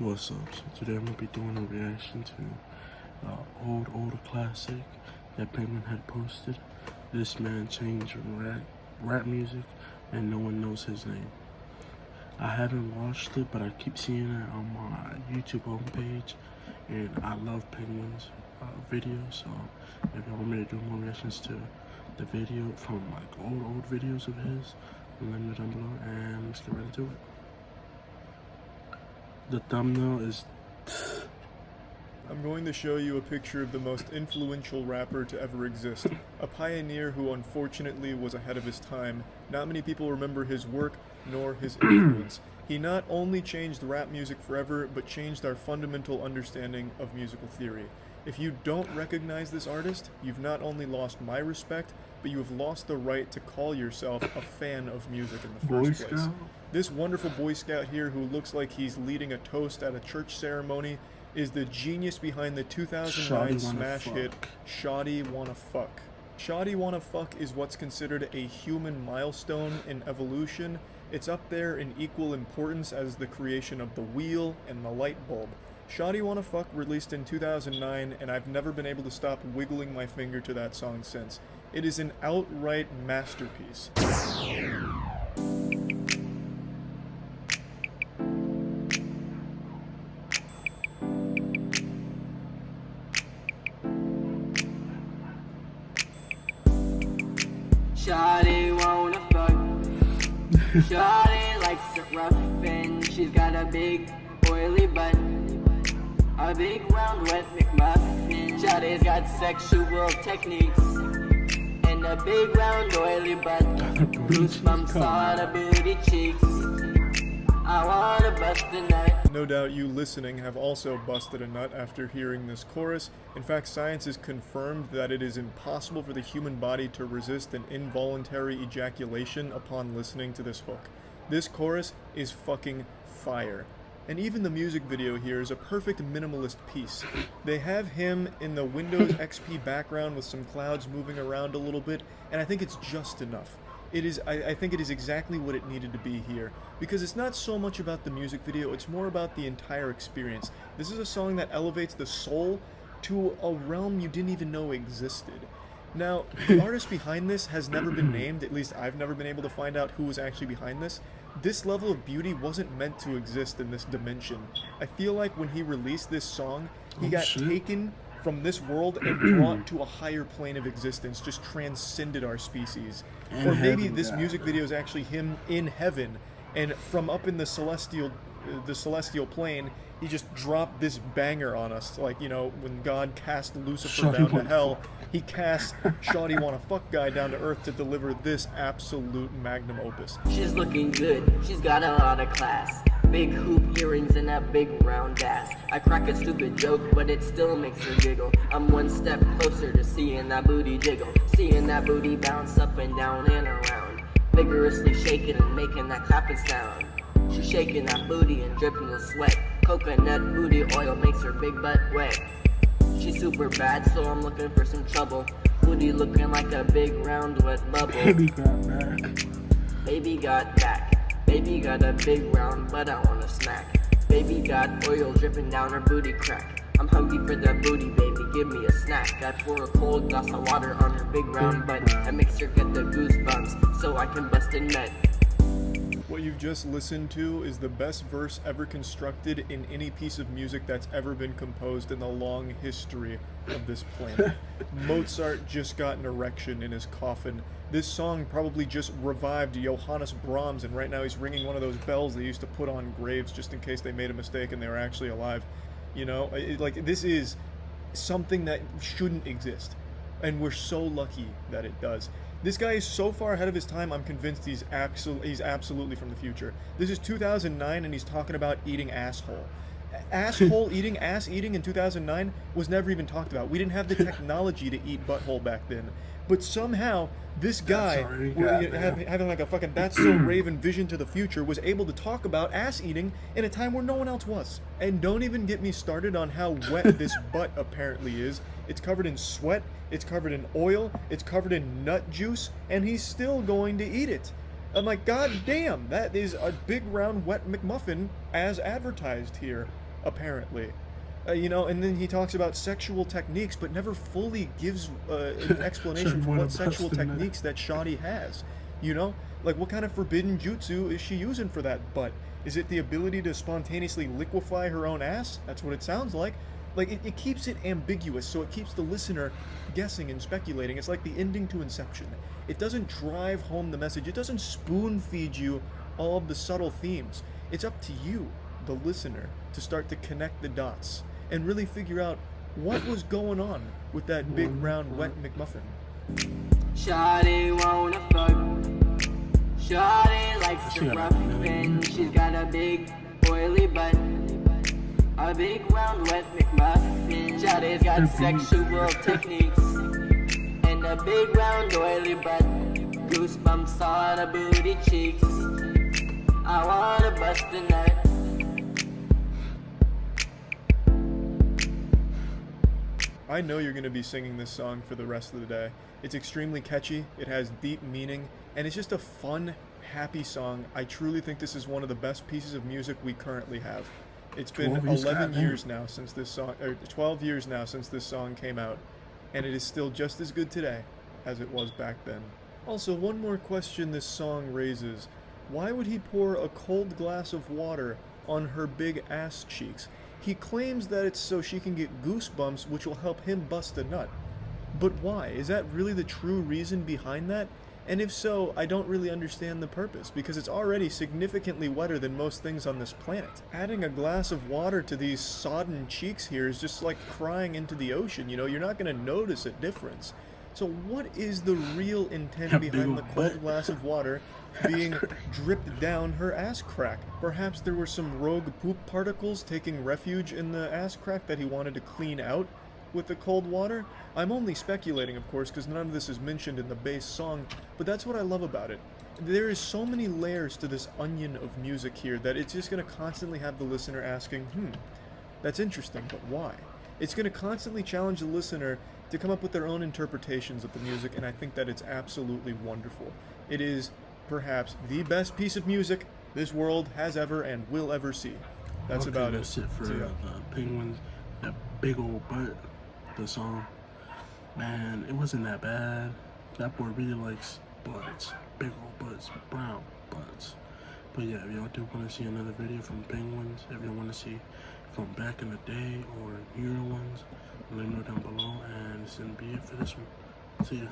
What's up? So today I'm gonna be doing a reaction to old classic that Penguin had posted. This man changed rap music and no one knows his name. I haven't watched it, but I keep seeing it on my YouTube homepage, and I love Penguin's videos. So if y'all want me to do more reactions to the video from like old videos of his, let me know down below, and let's get right into it. The thumbnail is... I'm going to show you a picture of the most influential rapper to ever exist. A pioneer who unfortunately was ahead of his time. Not many people remember his work, nor his influence. He not only changed rap music forever, but changed our fundamental understanding of musical theory. If you don't recognize this artist, you've not only lost my respect, but you have lost the right to call yourself a fan of music in the first place. This wonderful Boy Scout here, who looks like he's leading a toast at a church ceremony, is the genius behind the 2009 smash hit Shawty Wanna Fuck. Shawty Wanna Fuck is what's considered a human milestone in evolution. It's up there in equal importance as the creation of the wheel and the light bulb. Shawty Wanna Fuck released in 2009, and I've never been able to stop wiggling my finger to that song since. It is an outright masterpiece. Shawty wanna fuck. Shawty likes it rough, and she's got a big oily butt, a big round wet McMuffin. Shawty's got sexual techniques and a big round oily butt. Goosebumps on her booty cheeks. I wanna bust a nut. No doubt you listening have also busted a nut after hearing this chorus. In fact, science has confirmed that it is impossible for the human body to resist an involuntary ejaculation upon listening to this hook. This chorus is fucking fire. And even the music video here is a perfect minimalist piece. They have him in the Windows XP background with some clouds moving around a little bit, and I think it's just enough. I think it is exactly what it needed to be here, because it's not so much about the music video, it's more about the entire experience. This is a song that elevates the soul to a realm you didn't even know existed. Now, the artist behind this has never been named, at least I've never been able to find out who was actually behind this. This level of beauty wasn't meant to exist in this dimension. I feel like when he released this song, he got taken from this world and brought to a higher plane of existence, just transcended our species. Or maybe this music video is actually him in heaven, and from up in the celestial plane, he just dropped this banger on us. Like, you know, when God cast Lucifer down to hell, he cast Shawty Wanna Fuck guy down to earth to deliver this absolute magnum opus. She's looking good, she's got a lot of class. Big hoop earrings and that big round ass. I crack a stupid joke, but it still makes her giggle. I'm one step closer to seeing that booty jiggle, seeing that booty bounce up and down and around, vigorously shaking and making that clapping sound. She's shaking that booty and dripping with sweat. Coconut booty oil makes her big butt wet. She's super bad, so I'm looking for some trouble. Booty looking like a big round wet bubble. Baby got back. Baby got back. Baby got a big round butt I wanna smack. Baby got oil dripping down her booty crack. I'm hungry for that booty, baby, give me a snack. I pour a cold glass of water on her big round butt. I makes her get the goosebumps so I can bust a nut. What you've just listened to is the best verse ever constructed in any piece of music that's ever been composed in the long history of this planet. Mozart just got an erection in his coffin. This song probably just revived Johannes Brahms, and right now he's ringing one of those bells they used to put on graves just in case they made a mistake and they were actually alive. You know, this is something that shouldn't exist, and we're so lucky that it does. This guy is so far ahead of his time, I'm convinced he's absolutely from the future. This is 2009, and he's talking about eating asshole. Ass eating in 2009 was never even talked about. We didn't have the technology to eat butthole back then. But somehow, this guy, having like a fucking That's So Raven vision to the future, was able to talk about ass eating in a time where no one else was. And don't even get me started on how wet this butt apparently is. It's covered in sweat, it's covered in oil, it's covered in nut juice, and he's still going to eat it. I'm like, god damn, that is a big round wet McMuffin as advertised here. apparently. And then he talks about sexual techniques, but never fully gives an explanation for wanna what sexual bust a nut. techniques that Shoddy has. You know? Like, what kind of forbidden jutsu is she using for that butt? Is it the ability to spontaneously liquefy her own ass? That's what it sounds like. Like, it keeps it ambiguous, so it keeps the listener guessing and speculating. It's like the ending to Inception. It doesn't drive home the message, it doesn't spoon feed you all of the subtle themes. It's up to you, the listener, to start to connect the dots and really figure out what was going on with that big, round, wet McMuffin. Shawty wanna fuck. Shawty likes to rough and she's got a big oily butt. A big round wet McMuffin. Shawty's got sexual techniques and a big round oily butt. Goosebumps on her booty cheeks. I wanna bust a nut. I know you're going to be singing this song for the rest of the day. It's extremely catchy, it has deep meaning, and it's just a fun, happy song. I truly think this is one of the best pieces of music we currently have. It's been 11 years now since this song, or 12 years now since this song came out, and it is still just as good today as it was back then. Also, one more question this song raises. Why would he pour a cold glass of water on her big ass cheeks? He claims that it's so she can get goosebumps, which will help him bust a nut. But why? Is that really the true reason behind that? And if so, I don't really understand the purpose, because it's already significantly wetter than most things on this planet. Adding a glass of water to these sodden cheeks here is just like crying into the ocean, you're not going to notice a difference. So what is the real intent behind the cold glass of water being dripped down her ass crack? Perhaps there were some rogue poop particles taking refuge in the ass crack that he wanted to clean out with the cold water? I'm only speculating, of course, because none of this is mentioned in the base song, but that's what I love about it. There is so many layers to this onion of music here that it's just going to constantly have the listener asking, that's interesting, but why? It's going to constantly challenge the listener to come up with their own interpretations of the music, and I think that it's absolutely wonderful. It is perhaps the best piece of music this world has ever and will ever see. That's about it. That's it for the Penguins, that big old butt, the song. Man, it wasn't that bad. That boy really likes butts, big old butts, brown butts. But yeah, if y'all do want to see another video from Penguins, if y'all want to see from back in the day or newer ones, let me know down below, and this is gonna be it for this one. See ya.